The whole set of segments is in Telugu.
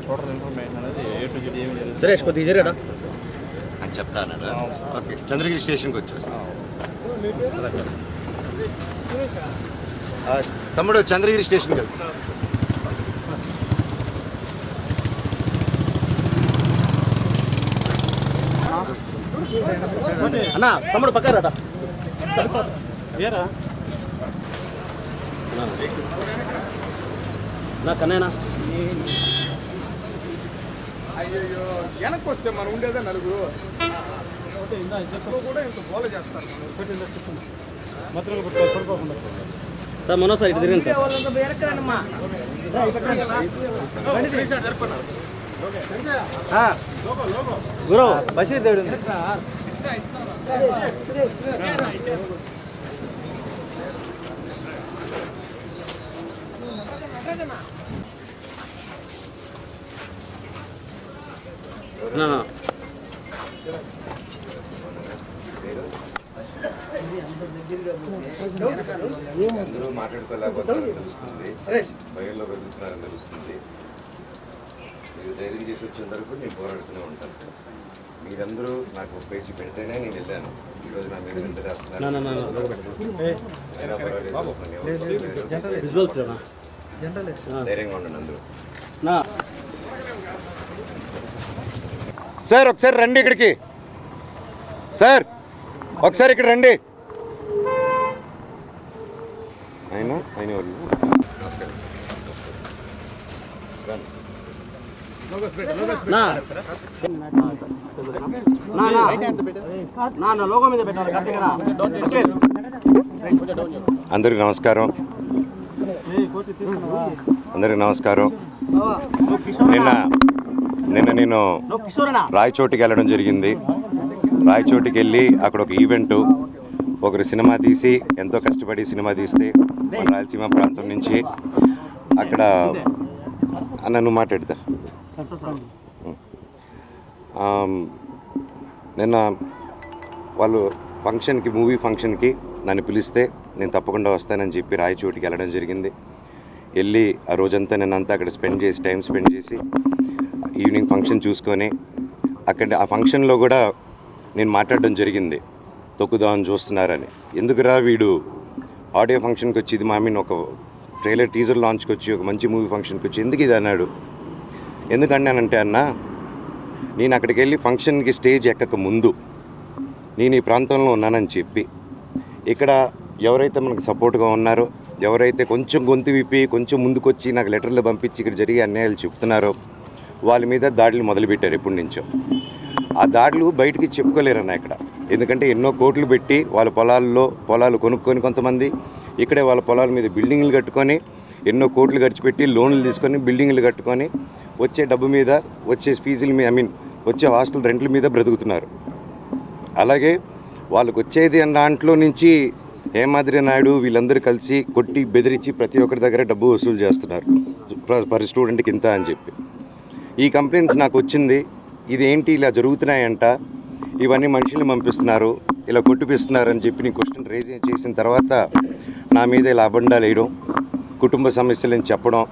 టోటల్ ఇన్ఫర్మేషన్ అనేది ఏ టు జెడ్ ఏమి జరుగుతుంది సురేష్ కొద్దిగా జరిగాడా అని చెప్తాను. ఓకే, చంద్రగిరి స్టేషన్కి వచ్చేస్తాను. తమ్ముడు చంద్రగిరి స్టేషన్కి వెళ్తాను. అన్నా తమ్ముడు పక్క రాట ఏరా నా కన్నయ్యనా అయ్యో వెనక్కి వస్తే మనం ఉండేదే నలుగురు కూడా ఇంత గోల చేస్తారు. సార్ మనో సార్ ఇటు తిరిగింది సార్ గురు బషీర్ దేవుడు అందరూ మాట్లాడుకోలేకపోతారని తెలుస్తుంది, భయంలో బతుకుతున్నారని తెలుస్తుంది. మీరు ధైర్యం చేసి వచ్చే వరకు నేను పోరాడుతూనే ఉంటాను. మీరందరూ నాకు ఒక పేజీ పెడితేనే నేను వెళ్ళాను. ఈరోజు నా మీద ఎంత ధైర్యంగా ఉండండి అందరూ. సార్ ఒకసారి రండి ఇక్కడికి. సార్ ఒకసారి ఇక్కడ రండి. ఆయన నమస్కారం. అందరికి నమస్కారం. నిన్న నేను రాయచోటికి వెళ్ళడం జరిగింది. రాయచోటికి వెళ్ళి అక్కడ ఒక ఈవెంటు, ఒకరు సినిమా తీసి ఎంతో కష్టపడి సినిమా తీస్తే మన రాయలసీమ ప్రాంతం నుంచి అక్కడ నన్ను మాట్లాడతా. నిన్న వాళ్ళు ఫంక్షన్కి, మూవీ ఫంక్షన్కి నన్ను పిలిస్తే నేను తప్పకుండా వస్తానని చెప్పి రాయచోటికి వెళ్ళడం జరిగింది. వెళ్ళి ఆ రోజంతా నేనంతా అక్కడ టైం స్పెండ్ చేసి ఈవినింగ్ ఫంక్షన్ చూసుకొని అక్కడ ఆ ఫంక్షన్లో కూడా నేను మాట్లాడడం జరిగింది. తొక్కుదామని చూస్తున్నారని. ఎందుకురా వీడు ఆడియో ఫంక్షన్కి వచ్చి, ఇది ఒక ట్రైలర్ టీజర్ లాంచ్కి వచ్చి, ఒక మంచి మూవీ ఫంక్షన్కి వచ్చి ఎందుకు ఇది అన్నాడు. ఎందుకన్నానంటే అన్న, నేను అక్కడికి వెళ్ళి ఫంక్షన్కి స్టేజ్ ఎక్కక ముందు నేను ఈ ప్రాంతంలో ఉన్నానని చెప్పి, ఇక్కడ ఎవరైతే మనకు సపోర్ట్గా ఉన్నారో, ఎవరైతే కొంచెం గొంతు విప్పి కొంచెం ముందుకొచ్చి నాకు లెటర్లు పంపించి ఇక్కడ జరిగే అన్యాయాలు చెప్తున్నారో వాళ్ళ మీద దాడులు మొదలుపెట్టారు ఎప్పటి నుంచో. ఆ దాడులు బయటికి చెప్పుకోలేరన్న ఇక్కడ. ఎందుకంటే ఎన్నో కోట్లు పెట్టి వాళ్ళ పొలాలు కొనుక్కొని, కొంతమంది ఇక్కడే వాళ్ళ పొలాల మీద బిల్డింగ్లు కట్టుకొని, ఎన్నో కోట్లు ఖర్చు పెట్టి లోన్లు తీసుకొని బిల్డింగ్లు కట్టుకొని వచ్చే డబ్బు మీద, వచ్చే ఫీజుల మీద, వచ్చే హాస్టల్ రెంట్ల మీద బ్రతుకుతున్నారు. అలాగే వాళ్ళకు వచ్చేది అన్న దాంట్లో నుంచి హేమాద్రి నాయుడు వీళ్ళందరూ కలిసి కొట్టి బెదిరించి ప్రతి ఒక్కరి దగ్గర డబ్బు వసూలు చేస్తున్నారు. పర్ స్టూడెంట్కి ఇంత అని చెప్పి ఈ కంప్లైంట్స్ నాకు వచ్చింది. ఇదేంటి ఇలా జరుగుతున్నాయంట, ఇవన్నీ మనుషుల్ని పంపిస్తున్నారు, ఇలా కొట్టిపిస్తున్నారు అని చెప్పి నేను క్వశ్చన్ రేజ్ చేసిన తర్వాత నా మీద ఇలా అబండాలు వేయడం, కుటుంబ సమస్యలని చెప్పడం,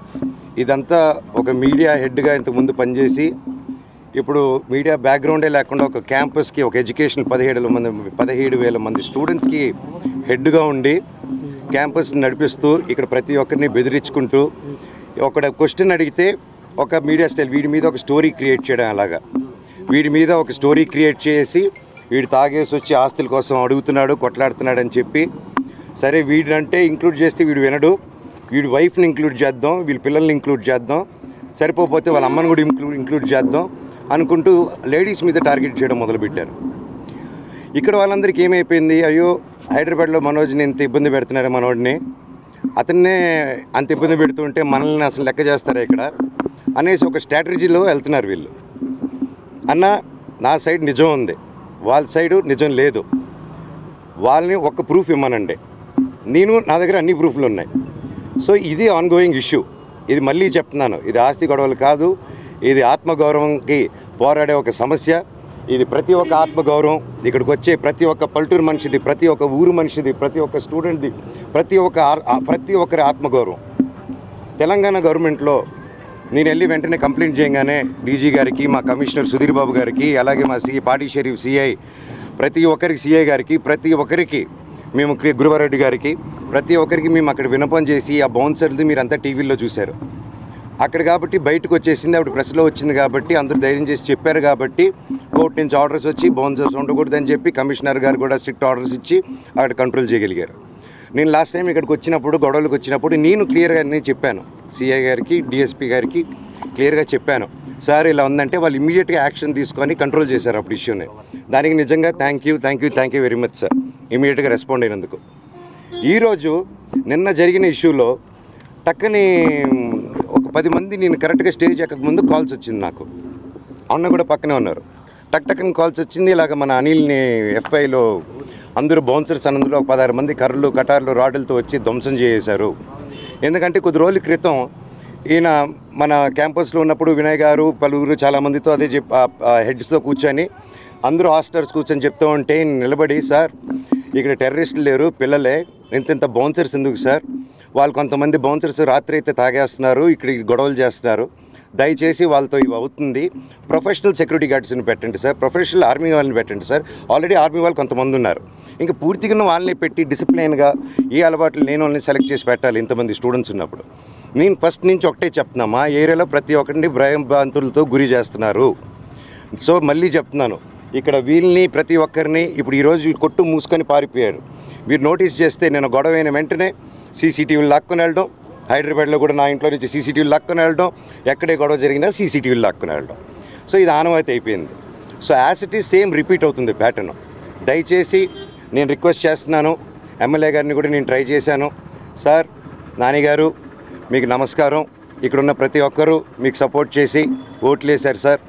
ఇదంతా ఒక మీడియా హెడ్గా ఇంతకుముందు పనిచేసి ఇప్పుడు మీడియా బ్యాక్గ్రౌండే లేకుండా ఒక క్యాంపస్కి, ఒక ఎడ్యుకేషన్ 17,000 మంది స్టూడెంట్స్కి హెడ్గా ఉండి క్యాంపస్ని నడిపిస్తూ ఇక్కడ ప్రతి ఒక్కరిని బెదిరించుకుంటూ ఒక క్వశ్చన్ అడిగితే ఒక మీడియా స్టైల్, వీడి మీద ఒక స్టోరీ క్రియేట్ చేయడం, అలాగా వీడి మీద ఒక స్టోరీ క్రియేట్ చేసి వీడు తాగేసి వచ్చి ఆస్తుల కోసం అడుగుతున్నాడు, కొట్లాడుతున్నాడు అని చెప్పి, సరే వీడంటే ఇంక్లూడ్ చేస్తే వీడు వినడు, వీడి వైఫ్ని ఇంక్లూడ్ చేద్దాం, వీళ్ళ పిల్లల్ని ఇంక్లూడ్ చేద్దాం, సరిపోతే వాళ్ళ అమ్మని కూడా ఇంక్లూడ్ చేద్దాం అనుకుంటూ లేడీస్ మీద టార్గెట్ చేయడం మొదలుపెట్టారు. ఇక్కడ వాళ్ళందరికీ ఏమైపోయింది, అయ్యో హైదరాబాద్లో మనోజ్ని ఎంత ఇబ్బంది పెడుతున్నారు, మనోడిని అతన్నే అంత ఇబ్బంది పెడుతుంటే మనల్ని అసలు లెక్క చేస్తారా ఇక్కడ అనేసి ఒక స్ట్రాటజీలో వెళ్తున్నారు వీళ్ళు. అన్న నా సైడ్ నిజం ఉంది, వాళ్ళ సైడు నిజం లేదు, వాళ్ళని ఒక్క ప్రూఫ్ ఇమ్మనండి, నా దగ్గర అన్ని ప్రూఫ్లు ఉన్నాయి. సో ఇది ఆన్గోయింగ్ ఇష్యూ. ఇది మళ్ళీ చెప్తున్నాను, ఇది ఆస్తి గొడవలు కాదు, ఇది ఆత్మగౌరవంకి పోరాడే ఒక సమస్య. ఇది ప్రతి ఒక్క ఆత్మగౌరవం, ఇక్కడికి వచ్చే ప్రతి ఒక్క పల్లెటూరు మనిషిది, ప్రతి ఒక్క ఊరు మనిషిది, ప్రతి ఒక్క స్టూడెంట్ది, ప్రతి ఒక్కరి ఆత్మగౌరవం. తెలంగాణ గవర్నమెంట్లో నేను వెళ్ళి వెంటనే కంప్లైంట్ చేయగానే డీజీ గారికి, మా కమిషనర్ సుధీర్ బాబు గారికి, అలాగే మా పాడి షరీఫ్ సిఐ, ప్రతి ఒక్కరికి సిఐ గారికి, ప్రతి ఒక్కరికి మేము గురువారెడ్డి గారికి, ప్రతి ఒక్కరికి మేము అక్కడ విన్నపం చేసి ఆ బౌన్సర్ది మీరంతా టీవీలో చూశారు అక్కడ. కాబట్టి బయటకు వచ్చేసింది, అప్పుడు ప్రెస్లో వచ్చింది కాబట్టి అందరూ ధైర్యం చేసి చెప్పారు కాబట్టి కోర్టు నుంచి ఆర్డర్స్ వచ్చి బౌన్సర్స్ ఉండకూడదని చెప్పి కమిషనర్ గారు కూడా స్ట్రిక్ట్ ఆర్డర్స్ ఇచ్చి అక్కడ కంట్రోల్ చేయగలిగారు. నేను లాస్ట్ టైం ఇక్కడికి వచ్చినప్పుడు, గొడవలకు వచ్చినప్పుడు నేను క్లియర్గా నేను చెప్పాను, సిఐ గారికి, డిఎస్పీ గారికి క్లియర్గా చెప్పాను, సార్ ఇలా ఉందంటే వాళ్ళు ఇమీడియట్గా యాక్షన్ తీసుకొని కంట్రోల్ చేశారు అప్పుడు ఇష్యూని. దానికి నిజంగా thank you very much sir, ఇమీడియట్గా రెస్పాండ్ అయినందుకు. ఈరోజు నిన్న జరిగిన ఇష్యూలో టక్కని ఒక 10 మంది, నేను కరెక్ట్గా స్టేజ్ ఎక్కక ముందు కాల్స్ వచ్చింది నాకు, అన్న కూడా పక్కనే ఉన్నారు, టక్కని కాల్స్ వచ్చింది, ఇలాగ మన అనిల్ని ఎఫ్ఐలో అందరూ బౌన్సర్స్ అన్నందులో ఒక 16 మంది కర్రలు, కటార్లు, రాడ్లతో వచ్చి ధ్వంసం చేశారు. ఎందుకంటే కొద్ది రోజుల క్రితం ఈయన మన క్యాంపస్లో ఉన్నప్పుడు వినయ్ గారు పలువురు చాలామందితో అదే హెడ్స్తో కూర్చొని అందరూ హాస్టల్స్ కూర్చొని చెప్తూ ఉంటే నిలబడి, సార్ ఇక్కడ టెర్రరిస్టులు లేరు, పిల్లలే, ఇంత బౌన్సర్స్ ఎందుకు సార్, వాళ్ళు కొంతమంది బౌన్సర్స్ రాత్రి అయితే తాగేస్తున్నారు, ఇక్కడ గొడవలు చేస్తున్నారు, దయచేసి వాళ్ళతో ఇవి అవుతుంది, ప్రొఫెషనల్ సెక్యూరిటీ గార్డ్స్ని పెట్టండి సార్, ప్రొఫెషనల్ ఆర్మీ వాళ్ళని పెట్టండి సార్, ఆల్రెడీ ఆర్మీ వాళ్ళు కొంతమంది ఉన్నారు, ఇంకా పూర్తిగా వాళ్ళని పెట్టి డిసిప్లైన్గా ఏ అలవాట్లు లేని వాళ్ళని సెలెక్ట్ చేసి పెట్టాలి ఇంతమంది స్టూడెంట్స్ ఉన్నప్పుడు. నేను ఫస్ట్ నుంచి ఒకటే చెప్తున్నా, మా ఏరియాలో ప్రతి ఒక్కరిని భయాంతులతో గురి చేస్తున్నారు. సో మళ్ళీ చెప్తున్నాను, ఇక్కడ వీళ్ళని ప్రతి ఒక్కరిని ఇప్పుడు ఈరోజు కొట్టు మూసుకొని పారిపోయాడు, మీరు నోటీస్ చేస్తే నేను గొడవ అయిన వెంటనే సీసీటీవీలు లాక్కొని వెళ్ళడం, హైదరాబాద్లో కూడా నా ఇంట్లో నుంచి సీసీటీవీలు లాక్కొని వెళ్ళడం, ఎక్కడే గొడవ జరిగినా సీసీటీవీలు లాక్కొని వెళ్ళడం. సో ఇది ఆనవాయితీ అయిపోయింది. So as it is same repeat అవుతుంది ప్యాటర్న్. దయచేసి నేను రిక్వెస్ట్ చేస్తున్నాను, ఎమ్మెల్యే గారిని కూడా నేను ట్రై చేశాను, సార్ నానిగారు మీకు నమస్కారం, ఇక్కడున్న ప్రతి ఒక్కరూ మీకు సపోర్ట్ చేసి ఓట్లు వేశారు సార్,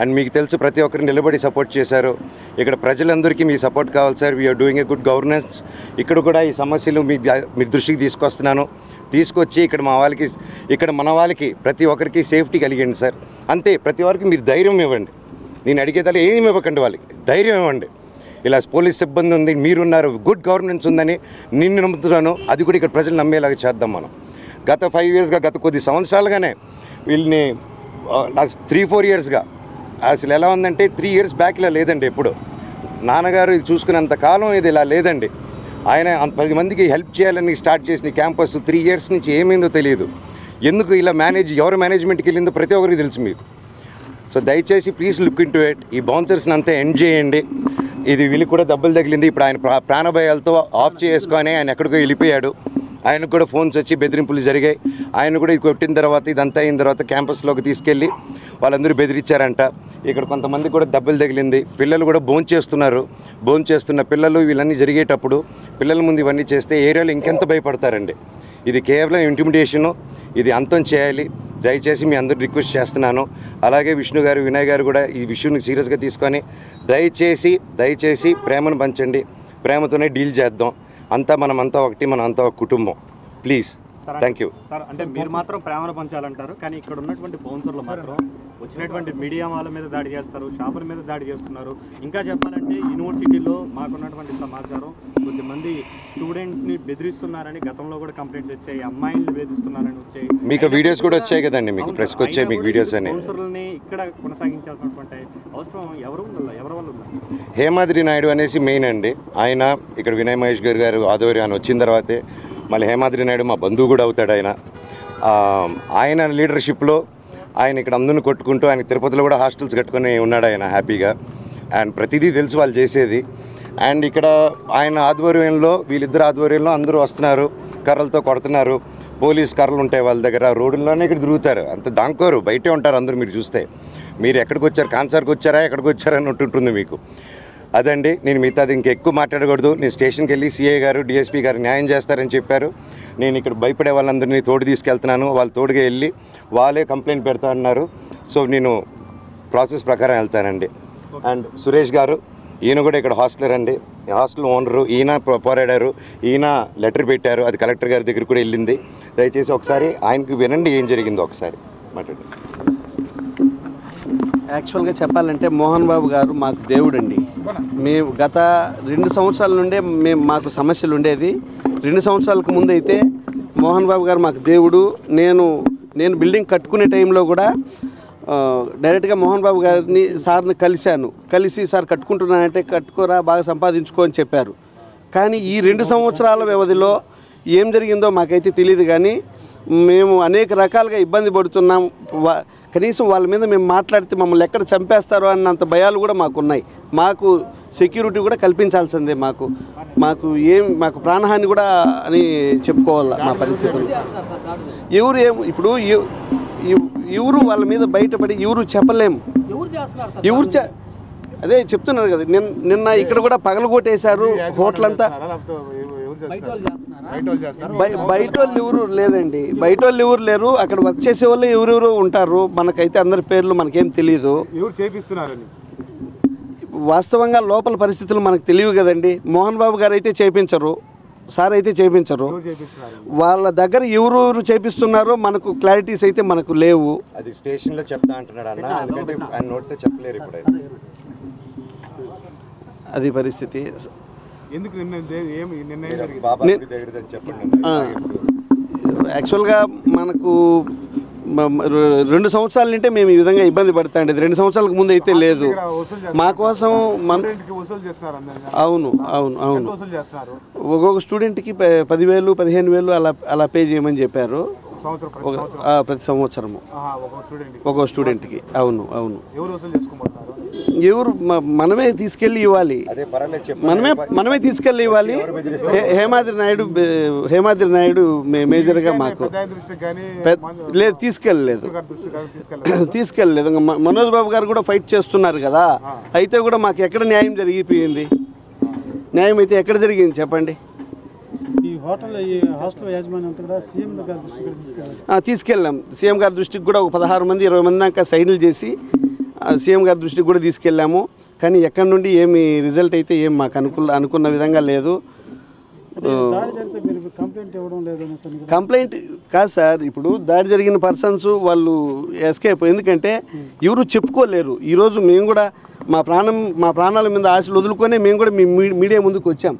అండ్ మీకు తెలుసు ప్రతి ఒక్కరు నిలబడి సపోర్ట్ చేశారు, ఇక్కడ ప్రజలందరికీ మీ సపోర్ట్ కావాలి sir, we're doing a good governance. ఇక్కడ కూడా ఈ సమస్యలు మీ దృష్టికి తీసుకొస్తున్నాను, తీసుకొచ్చి ఇక్కడ మన వాళ్ళకి ప్రతి ఒక్కరికి సేఫ్టీ కలిగండి సార్, అంతే. ప్రతి ఒక్కరికి మీరు ధైర్యం ఇవ్వండి, నేను అడిగేదాన్ని ఏమి ఇవ్వకండి, వాళ్ళకి ధైర్యం ఇవ్వండి. ఇలా పోలీస్ సిబ్బంది ఉంది, మీరున్నారు, గుడ్ గవర్నెన్స్ ఉందని నిన్ను నమ్ముతున్నాను, అది కూడా ఇక్కడ ప్రజలు నమ్మేలాగా చేద్దాం మనం. గత 5 yearsగా, గత కొద్ది సంవత్సరాలుగానే వీళ్ళని 3-4 yearsగా అసలు ఎలా ఉందంటే 3 years బ్యాక్ ఇలా లేదండి. ఎప్పుడు నాన్నగారు ఇది చూసుకునేంత కాలం ఇది ఇలా లేదండి. ఆయన 10 మందికి హెల్ప్ చేయాలని స్టార్ట్ చేసిన క్యాంపస్ 3 years నుంచి ఏమైందో తెలియదు, ఎందుకు ఇలా ఎవరు మేనేజ్మెంట్కి వెళ్ళిందో ప్రతి ఒక్కరికి తెలుసు మీకు. సో దయచేసి please look in to it, ఈ బౌన్సర్స్ని అంతా ఎండ్ చేయండి. ఇది వీళ్ళకి కూడా దెబ్బలు తగిలింది, ఇప్పుడు ఆయన ప్రాణభయాలతో ఆఫ్ చేసుకొని ఆయన ఎక్కడికో వెళ్ళిపోయాడు, ఆయనకు కూడా ఫోన్స్ వచ్చి బెదిరింపులు జరిగాయి. ఆయన కూడా ఇది కొట్టిన తర్వాత, ఇదంతా అయిన తర్వాత క్యాంపస్లోకి తీసుకెళ్ళి వాళ్ళందరూ బెదిరించారంట. ఇక్కడ కొంతమంది కూడా దెబ్బలు తగిలింది, పిల్లలు కూడా భోంచేస్తున్న పిల్లలు వీళ్ళన్నీ జరిగేటప్పుడు పిల్లల ముందు ఇవన్నీ చేస్తే ఏరియాలో ఇంకెంత భయపడతారండి. ఇది కేవలం ఇంటిమిడేషను, ఇది అంతం చేయాలి. దయచేసి మీ అందరూ రిక్వెస్ట్ చేస్తున్నాను. అలాగే విష్ణు గారు, వినయ్ గారు కూడా ఈ విషయాన్ని సీరియస్గా తీసుకొని దయచేసి ప్రేమను పంచండి, ప్రేమతోనే డీల్ చేద్దాం. మనమంతా ఒకటి, మనంతా ఒక కుటుంబం. Please, thank you sir. అంటే మీరు మాత్రం ప్రేమను పంచాలంటారు, కానీ ఇక్కడ ఉన్నటువంటి బౌన్సర్లు మాత్రం వచ్చినటువంటి మీడియా వాళ్ళ మీద దాడి చేస్తారు, షాపుల మీద దాడి చేస్తున్నారు. ఇంకా చెప్పాలంటే యూనివర్సిటీలో మాకున్నటువంటి సమాచారం కొద్దిమంది స్టూడెంట్స్ని బెదిరిస్తున్నారని గతంలో కూడా కంప్లైంట్స్ వచ్చాయి, అమ్మాయిల్ని బెదిరిస్తున్నారని వచ్చాయి. మీకు వీడియోస్ కూడా వచ్చాయి కదండి, మీకు ప్రెస్కి వచ్చాయి మీకు వీడియోస్ అని. బౌన్సర్లని ఇక్కడ కొనసాగించాల్సినటువంటి అవసరం ఎవరి వల్ల ఉంది? హేమాద్రి నాయుడు అనేసి మెయిన్ అండి. ఆయన ఇక్కడ వినయ్ మహేష్ గారు ఆధ్వర్యాన్ని వచ్చిన తర్వాతే మళ్ళీ హేమాద్రి నాయుడు మా బంధువు కూడా అవుతాడు. ఆయన లీడర్షిప్లో ఆయన ఇక్కడ అందరిని కొట్టుకుంటూ, ఆయన తిరుపతిలో కూడా హాస్టల్స్ కట్టుకొని ఉన్నాడు ఆయన హ్యాపీగా. అండ్ ప్రతిదీ తెలుసు వాళ్ళు చేసేది. అండ్ ఇక్కడ ఆయన ఆధ్వర్యంలో, వీళ్ళిద్దరు ఆధ్వర్యంలో అందరూ వస్తున్నారు, కర్రలతో కొడుతున్నారు. పోలీస్ కర్రలు ఉంటాయి వాళ్ళ దగ్గర, రోడ్డుల్లోనే ఇక్కడ తిరుగుతారు, అంత దాంకోరు, బయటే ఉంటారు అందరూ. మీరు చూస్తే మీరు ఎక్కడికి వచ్చారు, కాన్సార్కి వచ్చారా, ఎక్కడికి వచ్చారని ఉంటుంటుంది మీకు. అదండి, నేను మిగతాది ఇంకెక్కువ మాట్లాడకూడదు. నేను స్టేషన్కి వెళ్ళి సిఐ గారు, డిఎస్పీ గారు న్యాయం చేస్తారని చెప్పారు. నేను ఇక్కడ భయపడే వాళ్ళందరినీ తోడు తీసుకెళ్తున్నాను, వాళ్ళు తోడుగా వెళ్ళి వాళ్ళే కంప్లైంట్ పెడతా అన్నారు. సో నేను ప్రాసెస్ ప్రకారం వెళ్తానండి. అండ్ సురేష్ గారు, ఈయన కూడా ఇక్కడ హాస్టలర్ అండి, హాస్టల్ ఓనరు. ఈయన పోరాడారు, ఈయన లెటర్ పెట్టారు, అది కలెక్టర్ గారి దగ్గర కూడా వెళ్ళింది. దయచేసి ఒకసారి ఆయనకి వినండి ఏం జరిగిందో ఒకసారి మాట్లాడండి. యాక్చువల్గా చెప్పాలంటే మోహన్ బాబు గారు మాకు దేవుడండి. మేము గత 2 సంవత్సరాల నుండే మాకు సమస్యలు ఉండేది. 2 సంవత్సరాలకు ముందు అయితే మోహన్ బాబు గారు మాకు దేవుడు. నేను బిల్డింగ్ కట్టుకునే టైంలో కూడా డైరెక్ట్గా మోహన్ బాబు గారిని సార్ని కలిసి సార్ కట్టుకుంటున్నానంటే కట్టుకోరా బాగా సంపాదించుకో అని చెప్పారు. కానీ ఈ 2 సంవత్సరాల వ్యవధిలో ఏం జరిగిందో మాకైతే తెలియదు. కానీ మేము అనేక రకాలుగా ఇబ్బంది పడుతున్నాం. కనీసం వాళ్ళ మీద మేము మాట్లాడితే మమ్మల్ని ఎక్కడ చంపేస్తారో అన్నంత భయాలు కూడా మాకున్నాయి. మాకు సెక్యూరిటీ కూడా కల్పించాల్సిందే. మాకు ప్రాణహాని కూడా అని చెప్పుకోవాలి మా పరిస్థితులు. ఇప్పుడు ఎవరు వాళ్ళ మీద బయటపడి ఎవరు చెప్పలేము. అదే చెప్తున్నారు కదా, నిన్న ఇక్కడ కూడా పగలగొట్టేశారు హోటల్ అంతా. బయట వాళ్ళు ఎవరు లేదండి, బయట వాళ్ళు ఎవరు లేరు. అక్కడ వర్క్ చేసే వాళ్ళు ఎవరెవరు ఉంటారు. మనకైతే అందరి పేర్లు మనకేం తెలియదు. వాస్తవంగా లోపల పరిస్థితులు మనకు తెలియవు కదండి. మోహన్ బాబు గారు అయితే చేయించరు, సార్ అయితే చేయించరు. వాళ్ళ దగ్గర ఎవరు చేపిస్తున్నారో మనకు క్లారిటీస్ అయితే మనకు లేవు. అది స్టేషన్లో చెప్తా అంటున్నాడు అన్న, ఎందుకంటే ఆయన నోటితో చెప్పలేరు ఇప్పుడు. అది పరిస్థితి. యాక్చువల్గా మనకు 2 సంవత్సరాల నుంటే మేము ఈ విధంగా ఇబ్బంది పడతాండి. 2 సంవత్సరాలకు ముందు అయితే లేదు. మా కోసం అవును ఒక్కొక్క స్టూడెంట్కి 10,000 15,000 అలా పే చేయమని చెప్పారు ప్రతి సంవత్సరము ఒక్కొక్క స్టూడెంట్కి. అవును ఎవరు మనమే తీసుకెళ్ళి ఇవ్వాలి, మనమే తీసుకెళ్ళి ఇవ్వాలి. హేమాద్రి నాయుడు మేజర్గా మాకు లేదు తీసుకెళ్ళలేదు. మనోజ్ బాబు గారు కూడా ఫైట్ చేస్తున్నారు కదా. అయితే కూడా మాకు ఎక్కడ న్యాయం జరిగిపోయింది? న్యాయం అయితే ఎక్కడ జరిగింది చెప్పండి? తీసుకెళ్ళాం. సీఎం గారి దృష్టికి కూడా ఒక 16 మంది 20 మంది దాకా సైన్లు చేసి సీఎం గారి దృష్టికి కూడా తీసుకెళ్ళాము. కానీ ఎక్కడి నుండి ఏమి రిజల్ట్ అయితే ఏం మాకు అనుకున్న విధంగా లేదు. కంప్లైంట్ కాదు సార్, ఇప్పుడు దాడి జరిగిన పర్సన్స్ వాళ్ళు ఎస్కేప్. ఎందుకంటే ఎవరు చెప్పుకోలేరు. ఈరోజు మేము కూడా మా ప్రాణాల మీద ఆశలు వదులుకొని మేము కూడా మీడియా ముందుకు వచ్చాం.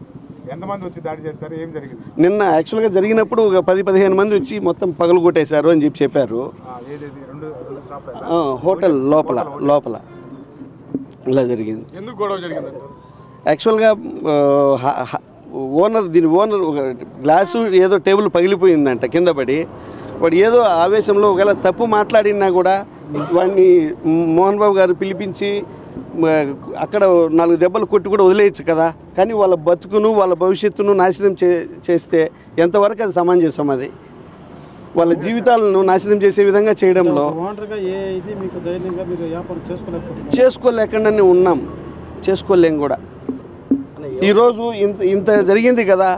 నిన్న యాక్చువల్గా జరిగినప్పుడు ఒక 10-15 మంది వచ్చి మొత్తం పగలు కొట్టేశారు అని చెప్పారు. హోటల్ లోపల ఇలా జరిగింది. యాక్చువల్గా దీని ఓనర్ ఒక గ్లాసు ఏదో టేబుల్ పగిలిపోయిందంట కింద పడి. వాడు ఏదో ఆవేశంలో ఒకవేళ తప్పు మాట్లాడినా కూడా వాడిని మోహన్ బాబు గారు పిలిపించి అక్కడ 4 దెబ్బలు కొట్టి కూడా వదిలేయచ్చు కదా. కానీ వాళ్ళ బతుకును వాళ్ళ భవిష్యత్తును నాశనం చేస్తే ఎంతవరకు అది సమంజసం? అది వాళ్ళ జీవితాలను నాశనం చేసే విధంగా చేయడంలో చేసుకోలేకుండానే ఉన్నాం, చేసుకోలేం కూడా. ఈరోజు ఇంత జరిగింది కదా.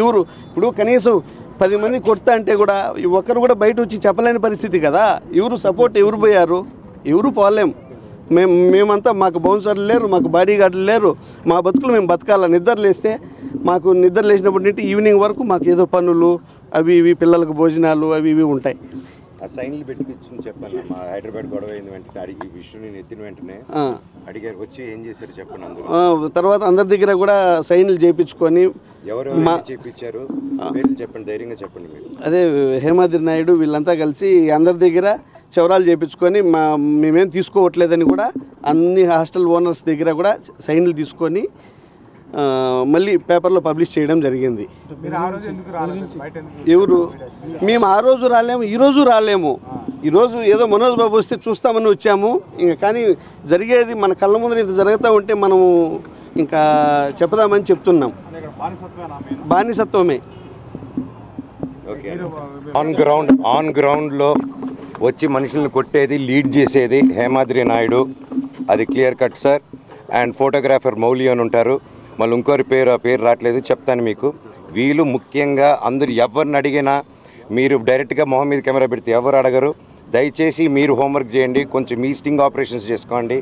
ఎవరు ఇప్పుడు కనీసం 10 మంది కొడతా అంటే కూడా ఒక్కరు కూడా బయట వచ్చి చెప్పలేని పరిస్థితి కదా. ఎవరు సపోర్ట్ ఎవరు పోయారు? ఎవరు పోలేం. మేమంతా మాకు బౌన్సర్లు లేరు, మాకు బాడీ గార్డులు లేరు. మా బతుకులు మేము బతకాల. నిద్ర లేచినప్పటి నుండి ఈవినింగ్ వరకు మాకు ఏదో పనులు అవి ఇవి, పిల్లలకు భోజనాలు అవి ఇవి ఉంటాయి. ఆ సైన్లు పెట్టించుకుని చెప్పాను. మా హైదరాబాద్ గొడవ అయిన వెంటనే అడిగి ఈ విషయం నేను ఎత్తిన వెంటనే అడిగారు, వచ్చి ఏం చేశారు చెప్పండి. తర్వాత అందరి దగ్గర కూడా సైన్లు చేయించుకొని ఎవరు చేయించారు చెప్పండి, ధైర్యంగా చెప్పండి మీరు. అదే హేమాద్రి నాయుడు వీళ్ళంతా కలిసి అందరి దగ్గర చవరాలు చేయించుకొని మేమేం తీసుకోవట్లేదని కూడా అన్ని హాస్టల్ ఓనర్స్ దగ్గర కూడా సైన్లు తీసుకొని మళ్ళీ పేపర్లో పబ్లిష్ చేయడం జరిగింది. ఎవరు? మేము ఆ రోజు రాలేము, ఈరోజు రాలేము. ఈరోజు ఏదో మనోజ్ బాబు వస్తే చూస్తామని వచ్చాము. ఇంకా కానీ జరిగేది మన కళ్ళ ముందర ఇంత జరుగుతూ ఉంటే మనము ఇంకా చెప్పదామని చెప్తున్నాం. బానిసత్వమే. ఆన్ గ్రౌండ్లో వచ్చి మనుషులను కొట్టేది, లీడ్ చేసేది హేమాద్రి నాయుడు. అది clear cut sir. And photographer Mouli అని ఉంటారు. మళ్ళీ ఇంకోరి పేరు రావట్లేదు, చెప్తాను మీకు. వీళ్ళు ముఖ్యంగా అందరు ఎవరిని అడిగినా మీరు డైరెక్ట్గా మొహం మీద కెమెరా పెడితే ఎవరు అడగరు. దయచేసి మీరు హోంవర్క్ చేయండి, కొంచెం మీ స్టింగ్ ఆపరేషన్స్ చేసుకోండి.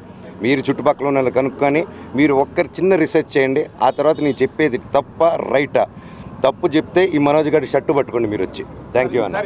మీరు చుట్టుపక్కల ఉన్న కనుక్కొని మీరు ఒక్కరు చిన్న రీసెర్చ్ చేయండి. ఆ తర్వాత నేను చెప్పేది తప్ప రైటా. తప్పు చెప్తే ఈ మనోజ్ గారి షర్టు పట్టుకోండి మీరు వచ్చి. థ్యాంక్ యూ అన్న.